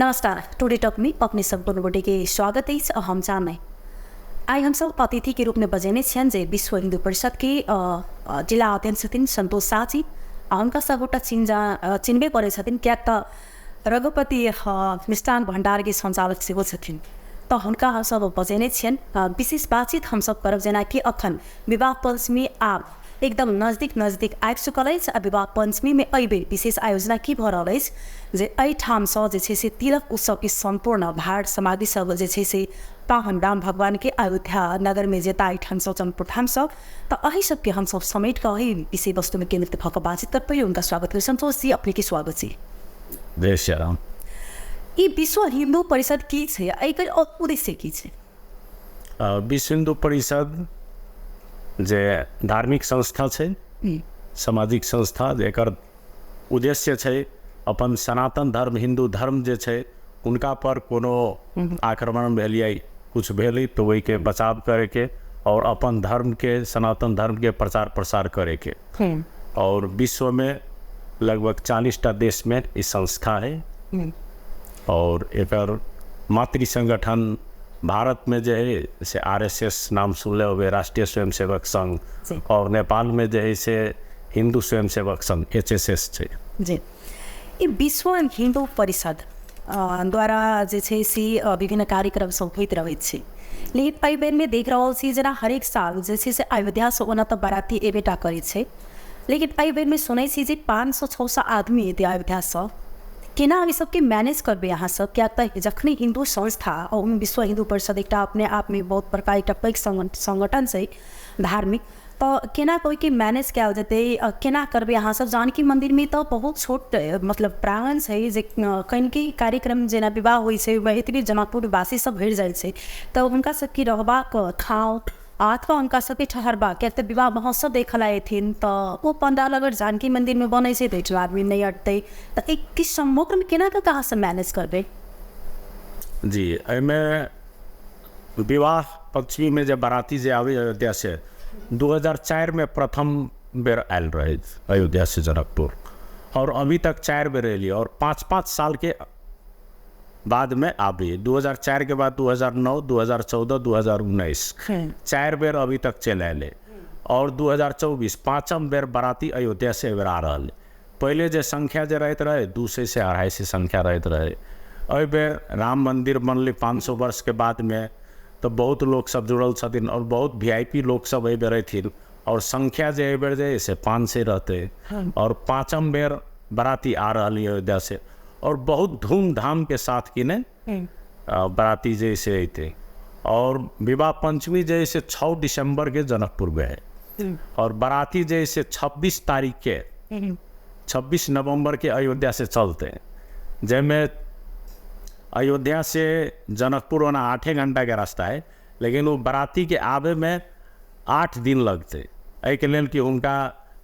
नमस्कार, today talk में अपने संपूर्ण बड़े के स्वागत है। हम जाने आज हम सब अतिथि के रूप में बजेने छन् जे विश्व हिंदू परिषद के जिला अध्यक्ष छथिन सन्तोष शाहजी। उनका सबटा चिन्हबे परे छथिन क्या त रघुपति मिष्ठान भण्डार के संचालक सेहो छथिन। तो उनका हम सब बजेने छन् विशेष बातचीत हम सब करब जेना कि अखन विवाह पंचमी आब एकदम नजदीक आबि चुकल अछि। विवाह पंचमी में एहि बेर विशेष आयोजना की भ रहल अछि जे एहिठाम सँ जे छै से तिलक उत्सव के संपूर्ण भार समाधि सब जे छै से पावन राम भगवान के अयोध्या नगर में जेता एहिठाम सँ चंद्रपुरधाम सब तो अही सबके हम सब समेट कर अही विषय वस्तु में केंद्रित भऽ कऽ बातचीत कर पहिले उनका स्वागत करै। संतोष जी अपने के स्वागत छी। जय श्री राम। ई विश्व हिंदू परिषद की छै, एकर उद्देश्य की छै? विश्व हिंदू परिषद जे धार्मिक संस्था छै, सामाजिक संस्था जेकर उद्देश्य छै अपन सनातन धर्म हिंदू धर्म जे छै उनका पर कोनो आक्रमण भेलिए कुछ भेलै तो वही के बचाव करे के और अपन धर्म के सनातन धर्म के प्रचार प्रसार करे के। और विश्व में लगभग 40टा देश में इस संस्था है और एकर मातृ संगठन भारत में जो है से आरएसएस नाम सुनले हुए राष्ट्रीय स्वयंसेवक संघ और नेपाल में जो है से हिंदू स्वयंसेवक संघ एचएसएस है जी। ये विश्व हिंदू परिषद द्वारा जे छै से विभिन्न कार्यक्रम सब होइत रहैत छै, लेकिन एहि बेर में देख रहल छी जेना हरेक साल जे छै से अयोध्या से ओना तऽ बाराती एबेटा करै छै, लेकिन एहि बेर में सुनै छी जे 500-600 आदमी एतै अयोध्या से। केना ई सबके मैनेज करबे अहाँ सब? क्या जखनी हिंदू संस्था और विश्व हिंदू परिषद एक अपने आप में बहुत प्रकार एक पैघ संगठन छै धार्मिक, तो केना कोई के मैनेज कयल जेतै? केना करबे अहाँ सब? जानकी मंदिर में तो बहुत छोट मतलब प्रांगण छै जे कहीं कार्यक्रम जेना विवाह होइ छै एतबे जनकपुर वासी सब भरि जाइ छै, तो हुनका सबके रहबाक ठाव अथवा उनका सबके ठहरबा क्या तो विवाह महोत्सव देखल आएथिन तो वो पंडाल अगर जानकी मंदिर में बनै छै तो आदमी नहीं अटतै, तो एक किस सम्मुख में केना के कहाँ से मैनेज करबे? जी विवाह पंचमी में जब बाराती जे आवे अयोध्या से 2004 में प्रथम बेर आयल रहे अयोध्या से जनकपुर और अभी तक 4 बेर एलिए और 5-5 साल के बाद में आबी 2004 के बाद 2009, 2014, 2019 4 बेर अभी तक चल आए और 2024 5म बेर बाराती अयोध्या से बेर आ रहा है। पहले जो संख्या जो रहते रहे 200 से 250 संख्या रहते रहे। अभी बेर राम मंदिर बनल 500 वर्ष के बाद में तो बहुत लोग सब जुड़ल छथिन और बहुत वीआईपी लोग सब अभी बेर रहथिन और संख्या जो बेर जे से 500 रहते और 5म बेर बाराती आ रहा है अयोध्या से और बहुत धूमधाम के साथ कि ने बाराती जैसे अते। और विवाह पंचमी जैसे 6 दिसंबर के जनकपुर में है और बाराती जैसे 26 तारीख के 26 नवंबर के अयोध्या से चलते हैं, जैमें अयोध्या से जनकपुर होना 8 घंटा का रास्ता है, लेकिन वो बाराती के आवे में 8 दिन लगते एक लेल कि उनका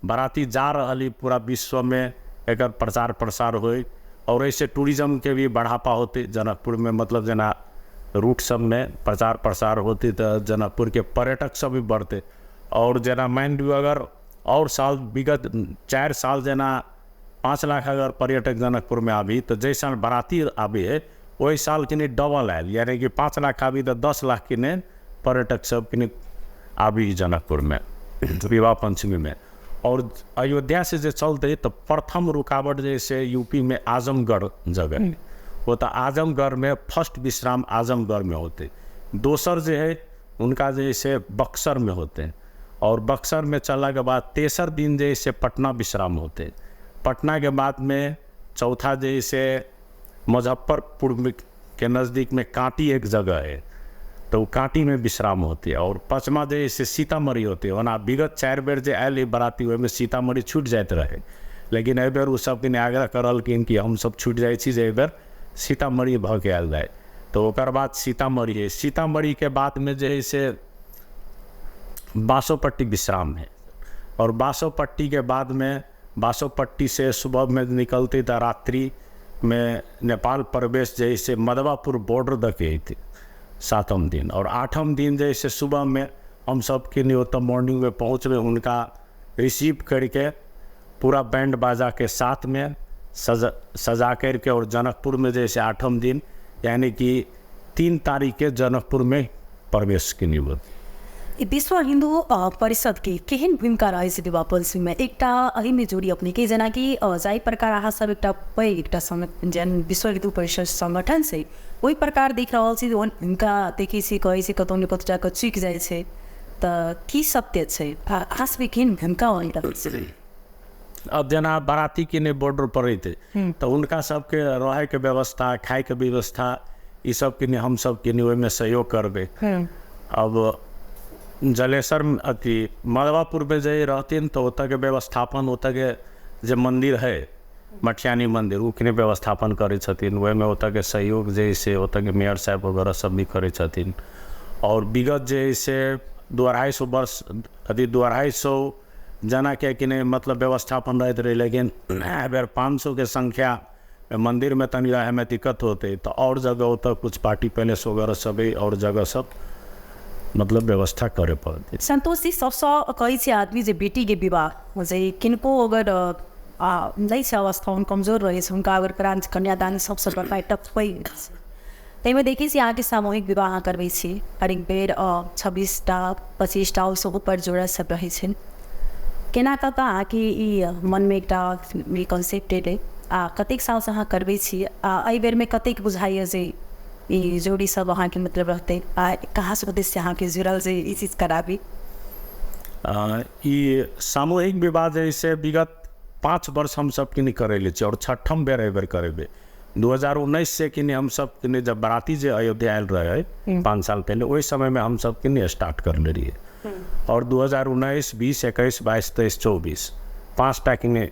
बाराती जा रही पूरा विश्व में एक प्रचार प्रसार हो और ऐसे टूरिज्म के भी बढ़ापा होते जनकपुर में, मतलब जना रूट सब में प्रचार प्रसार होती तो जनकपुर के पर्यटक सब भी बढ़ते और जना माइंड अगर और साल विगत 4 साल जना 5 लाख अगर पर्यटक जनकपुर में आबी तो जैसा बाराती आबी है वही साल किने डबल आयल, यानी कि 5 लाख आबी तो 10 लाख किने पर्यटक सब किने आबी जनकपुर में विवाह पंचमी में। और अयोध्या से जो चलते तो प्रथम रुकावट जैसे यूपी में आजमगढ़ जगह वो तो आजमगढ़ में फर्स्ट विश्राम आजमगढ़ में होते, दोसर जो है उनका जैसे बक्सर में होते हैं और बक्सर में चलने के बाद तेसर दिन जैसे पटना विश्राम होते, पटना के बाद में चौथा जैसे मुजफ्फरपुर के नज़दीक में कांटी एक जगह है तो कांटी में विश्राम होती है और 5वां जैसे सीतामढ़ी होती है। वना विगत 4 बेर जो आयल बाराती में सीतामढ़ी छूट जाते रहे, लेकिन एहि बेर सब दिन आग्रह करल कि हम सब छूट जाए छी जे बेर सीतामढ़ी भ के आयल जाए, तो ओकर बाद सीतामढ़ी है। सीतामढ़ी के बाद में जो है से बासोपट्टी विश्राम है और बासोपट्टी के बाद में बासोपट्टी से सुबह में निकलती तो रात्रि में नेपाल प्रवेश जैसे मधवापुर बॉर्डर दके थी 7म दिन और 8म दिन जैसे सुबह में हम सब के लिए तो मॉर्निंग में पहुँच में उनका रिसीव करके पूरा बैंड बाजा के साथ में सजा करके और जनकपुर में जैसे 8वें दिन यानी कि 3 तारीख के जनकपुर में प्रवेश किनी वो। विश्व हिन्दू परिषद की केहन भूमिका रहेछ दिवा पल्सीमा एकटा अहिमे जोडी अपने के जना कि जाई प्रकार अहाँ सब एकटा पैघ एकटा जेन विश्व हिन्दू परिषद संगठन से ओहि प्रकार देख रहल छी हुनका देखै छी कहै छी कतौ न कतौ जाके चुक जाइ छै त की सत्य छै अहाँ सब केहन भूमिका होइ रहल अब जना बाराती के ने बॉर्डर पर रहते तो उनका सबके रहे के व्यवस्था खाए के व्यवस्था ये सब के हम सब के में सहयोग करबे। अब जलेसर अति मधवापुर में जे रहतीन तो ओतऽ के व्यवस्थापन ओतऽ के जे मंदिर है मठियानी मंदिर उकने व्यवस्थापन करे छथिन ओहि में ओतऽ के सहयोग जैसे ओतऽ के मेयर साहब वगैरह सब भी करे छथिन। और विगत जैसे 250 वर्ष अति 250 जना के किने मतलब व्यवस्थापन रहते रहे लेकिन अगर 500 के संख्या मंदिर में तनी रहे में दिक्कत होते तो और जगह होता कुछ पार्टी पैलेस वगैरह सब और जगह सब मतलब व्यवस्था करे पड़ती। संतोष जी सबसे कई से आदमी जे बेटी के विवाह जे किनको अगर नहीं से अवस्था उन कमजोर रहे उनका अगर करान कन्यादान सबसे बड़ा टप्पै तैमें देखी सी आगे सामूहिक विवाह करबै छी हरेक बेर 26टा 25टा उसो ऊपर जोड़ा सब रहे छन् केना कता आके मन में एकटा कॉन्सेप्ट है कतेक साल से अहाँ करबै छी एहि बेर में कतेक बुझाइए जे ये जोड़ी सब अहाँ के मतलब रहते कहाँ से उद्देश्य अहाँ के जुड़ल जे ई चीज कराबी। ये सामूहिक विवाह जैसे विगत 5 वर्ष हम सब किने करेले छी और 6ठम बेर एहि बेर करेबे। 2019 से किने हम सब किने जब बाराती जे अयोध्या आयल रहे 5 साल पहले वही समय में हम सब किने स्टार्ट कर ले रही और 2019 20 21 22 23 24 5टा किने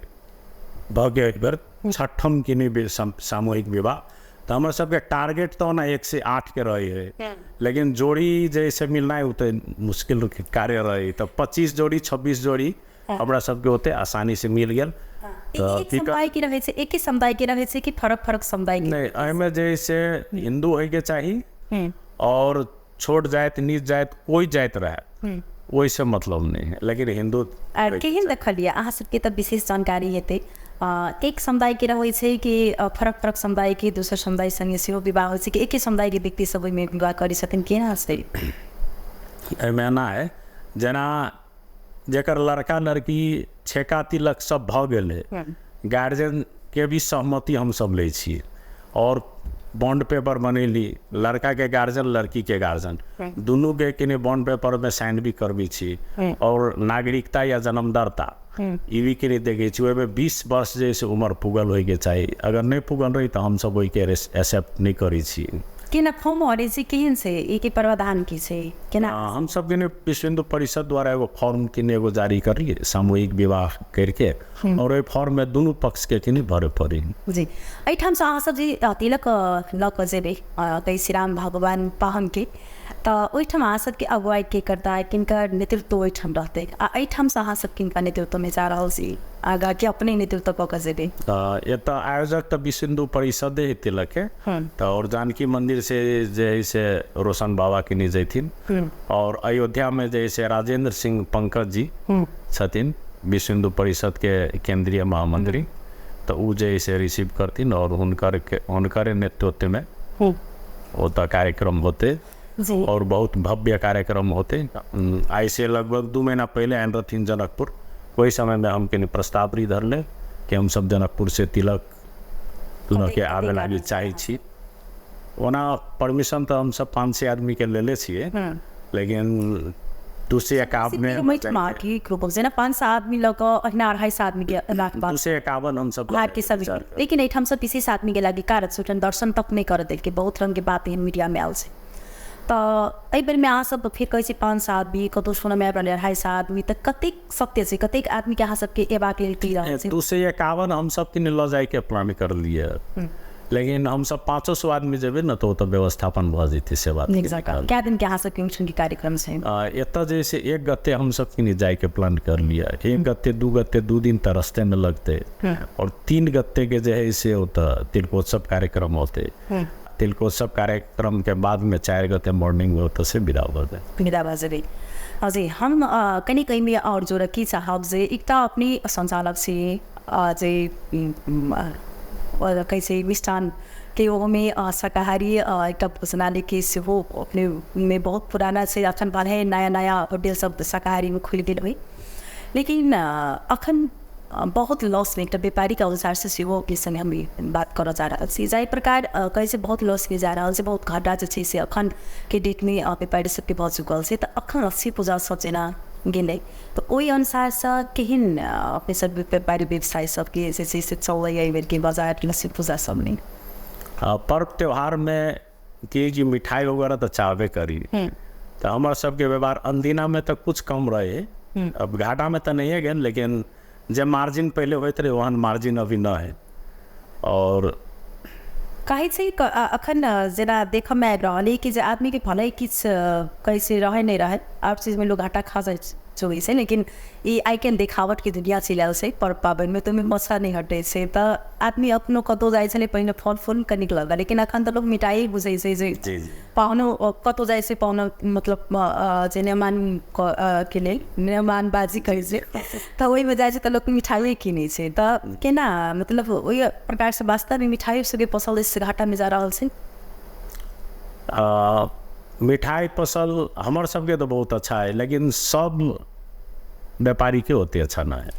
भगे एहि बेर 6ठम किने सामूहिक विवाह। तो हमारे सबके टारगेट तो ना 1 से 8 के रही है लेकिन जोड़ी जैसे मिलना है उतने मुश्किल कार्य रही तो 25 जोड़ी 26 जोड़ी हमरा सबके होते आसानी से मिल गया। एक समुदाय की रहे एक ही समुदाय की रहे कि फरक समुदाय नहीं एहिमे जैसे हिंदू होय के चाहिए और छोट जात नीच जात कोई जात रहे वही से मतलब नहीं है लेकिन हिंदू केहन देखलिए अहाँ सबके तो विशेष जानकारी हेतै एक समुदाय के रहे छै कि फरक समुदाय के दोसर समुदाय संगे सेहो विवाह होइ छै कि एक ही समुदाय के व्यक्ति सब में विवाह करै छथिन केना छै एहिमे ना है जेना जेकर लड़का लड़की छेका तिलक सब भ गेले गार्जियन के भी सहमति हम सब ले छी और बॉन्ड पेपर बनेली लड़का के गार्जियन लड़की के गार्जियन दोनों के किने बॉन्ड पेपर में साइन भी करबी छी और नागरिकता या जन्मदाता ई भी किने देखे छी ओहिमे 20 वर्ष जैसे उम्र पुगल होय के चाहिए अगर नहीं पुगल रही तो हम सब ओहि के एक्सेप्ट नहीं करी छी। केना फॉर्म हरे से केहन से एक प्रावधान की छै केना हम सब के विश्व हिन्दू परिषद द्वारा एगो फॉर्म किने एगो जारी करिए सामूहिक विवाह करके और ओहि फॉर्म में दोनों पक्ष के किने भरे पड़ी जी एठाम से अहाँ सब जी तिलक ल क जेबे तै श्री राम भगवान पाहन के तो ओहिठाम अहाँ सबके अगुवाई के करता किनकर नेतृत्व ओहिठाम रहते एठाम से अहाँ सब किनका नेतृत्व में जा रहल छी आगा के अपने नेतृत्व क के जेबे एत आयोजक तो विश्व हिन्दू परिषद है तिलक के तो और जानकी मंदिर से जैसे रोशन बाबा किने जैथिन और अयोध्या में जैसे राजेंद्र सिंह पंकज जी छथिन विश्व हिन्दू परिषद के केंद्रीय महामंत्री तो उ जैसे रिसीव करथिन और हुनकर नेतृत्व में होता कार्यक्रम होते और बहुत भव्य कार्यक्रम होते। ऐसे लगभग 2 महीना पहले आयल रहथिन जनकपुर कोई समय में हम के प्रस्ताव भी धरले कि हम सब जनकपुर से तिलक के आवे लागी चाहे छी ओना परमिशन तो हम सब 500 आदमी के लेले छिए लेकिन 251 में ग्रुप जेना 500 आदमी लग अहिना 250 आदमी के लाख 251 हम सब के सब लेकिन एठाम सब 20 आदमी के लागी कारत सूचन दर्शन तक नहीं कर देल के बहुत रंग के बात एहन मीडिया में आल छै तो एहि बेर में अहाँ सब फिर कहै छी 500 आदमी कतौ सुनय में आबि रहल 250 आदमी तो कतेक सत्य छै कतेक आदमी के अहाँ सबके एबाक लेल की रहल छै 251 हम सब के ल जाय के प्लान कर लिए लेकिन हम सब 500 आदमी जेबे न तो व्यवस्थापन भ जेते से बात क्या दिन के अहाँ सब के कार्यक्रम छै एत जैसे 1 गते हम सब के जाय के प्लान कर लिया 1 गते 2 गते 2 दिन तो रास्ते में लगते और 3 गते के जो है से होता तिलकोत्सव कार्यक्रम होते तिलकोत्सव कार्यक्रम के बाद में 4 गते मॉर्निंग में होता से विदा बजे हजुर हम कहीं कहीं में और जो रखी साहब जे एकता अपनी संचालक से जे और कैसे मिष्ठान के वो में शाकाहारी एक भोजनालय के से हो अपने में बहुत पुराना से अखन बाल है नया नया होटल सब शाकाहारी में खुल गए हुए लेकिन अखन बहुत लॉस में एक व्यापारी का अनुसार से वो के संग हम बात कर जा रहा है जाए प्रकार कैसे बहुत लॉस में जा रहा है बहुत घाटा जो से अखन के डेट में व्यापारी सबके बहुत चुकल से तो अखन अस्सी पूजा सचेना गेले तो वही अनुसार से केहन अपने सब व्यापारी व्यवसाय सबके जैसे से चल रही है के बाजार लस्सी पूजा सब नहीं पर्व त्यौहार में कि मिठाई वगैरह तो चाहबे करी तो हमारे सबके व्यवहार अनदिना में तो कुछ कम रहे अब घाटा में तो नहीं है गए लेकिन जब मार्जिन पहले होते रहे वहाँ मार्जिन अभी न है और कहीं से अखन जना देख में रही कि आदमी के भले किस कैसे रहे नहीं रहे आप चीज़ में लोग घाटा खा जाए चुकी से लेकिन ये आई कैन देखावट की दुनिया चल से पर पाबन में तुम्हें मसा नहीं हटे से तो आदमी अपनो कतो जाए से पहले फल फूल का निकल लेकिन अखन तो लोग मिठाई बुझे से पाउनो कतो जाए से पाउनो मतलब मेहमान के लिए मेहमान बाजी करे से तो वही में जाए तो लोग मिठाई किने से तो केना मतलब वही प्रकार से वास्तव में मिठाई सके पसल इस घाटा में जा रहा से मिठाई पसल हमारे सबके तो बहुत अच्छा है लेकिन सब व्यापारी के होते अच्छा ना है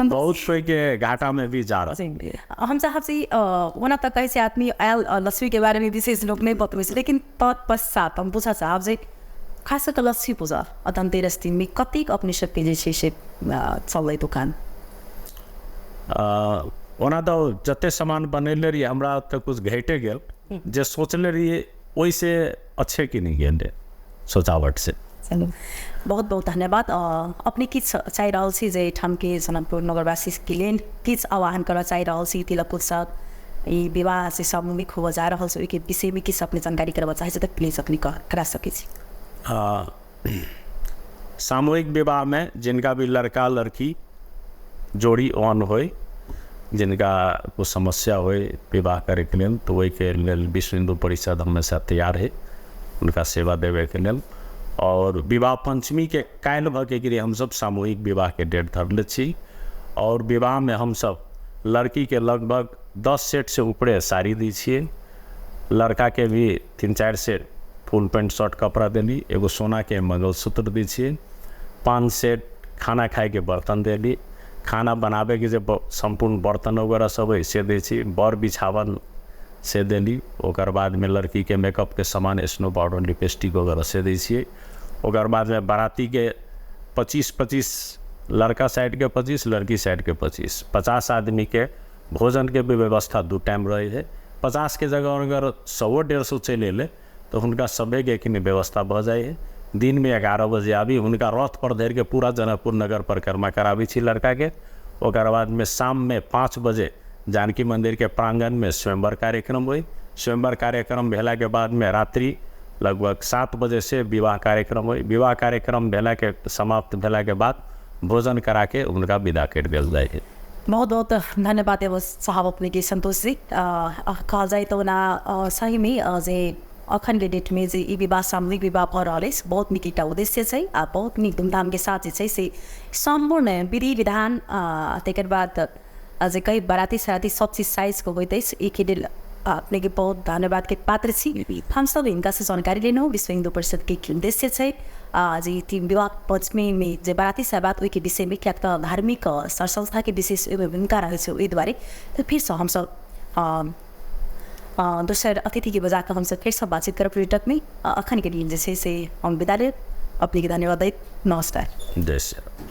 बहुत कोई के घाटा में भी जा रहा है हम चाहब से वना तक कैसे आदमी आयल लस्सी के बारे में विशेष लोग नहीं बतवे लेकिन तत्पश्चात हम पूछा चाहब से खास कर लस्सी पूजा धनतेरस दिन में कतिक अपने सबके जैसे से चल रही दुकान वना तो जते सामान बनैले रही हमरा तो कुछ घटे गए जे सोचले रही वैसे अच्छे की नहीं गए सोचावट से चलो बहुत बहुत धन्यवाद अपने किस चाह रहा जे ठाम के सनमपुर नगरवासी के लिए किस आह्वान कर चाह रहा तिलक उत्सव ये विवाह से सामूहिक हो जा रहा के विषय में किस अपने जानकारी करवा चाहे तो प्लीज अपनी करा सके सामूहिक विवाह में जिनका भी लड़का लड़की जोड़ी ऑन होए जिनका कुछ समस्या हो विवाह करे के लिए तो वही के लिए विश्व हिंदू परिषद हमेशा तैयार है उनका सेवा देवे के लिए और विवाह पंचमी के काल्हि भके हम सब सामूहिक विवाह के डेट धरले छी और विवाह में हम सब लड़की के लगभग 10 सेट से ऊपरे साड़ी दी छिए लड़का के भी 3-4 सेट फुल पैंट शर्ट कपड़ा देली एगो सोना के मंगलसूत्र दी छिए 5 सेट खाना खाए के बर्तन देली खाना बनाबे के जब संपूर्ण बर्तन वगैरह सब है से दै छी बर बिछावन से देली ओकर बाद में लड़की के मेकअप के सामान स्नो पाउडर लिपस्टिक वगैरह से दै छिए ओकर बाद में बाराती के 25-25 लड़का साइड के 25 लड़की साइड के 50 आदमी के भोजन के भी व्यवस्था 2 टाइम रहे है 50 के जगह अगर 100-150 चले ले तो उनका सबे के कि व्यवस्था भ जाए है दिन में 11 बजे आबी उनका रथ पर धर के पूरा जनकपुर नगर परिक्रमा कराबी छी लड़का के ओकर बाद में शाम में 5 बजे जानकी मंदिर के प्रांगण में स्वयंवर कार्यक्रम हुई स्वयंवर कार्यक्रम भेला के बाद में रात्रि लगभग 7 बजे से विवाह कार्यक्रम हुई विवाह कार्यक्रम भेला के समाप्त भेला के बाद भोजन करा के उनका विदा कर दिया जाए बहुत बहुत धन्यवाद साहब अपने के संतोष जी कहा जाए तो ना सही में जे अखन के डेट में जे विवाह सामूहिक विवाह भर रहा बहुत निक उद्देश्य है बहुत निक धूमधाम के साथ से संपूर्ण विधि विधान तकर बाद आज कई बाराती साराती सब चीज साइज को होते एक अपने के बहुत धन्यवाद के पात्र छी हम सब इनका से जानकारी लेना विश्व हिंदू परिषद के उद्देश्य है आज विवाह पंचमी में जो बाराती से बात के विषय में क्या धार्मिक संस्था के विशेष भूमिका रहे द्वारे तो फिर से हम सब दूसरे अतिथि की बजा कर हम सब फिर सब बातचीत कर पर्यटक में अखन के लिए जैसे से हम विदा ले अपने के धन्यवाद नमस्कार जय श्री राम।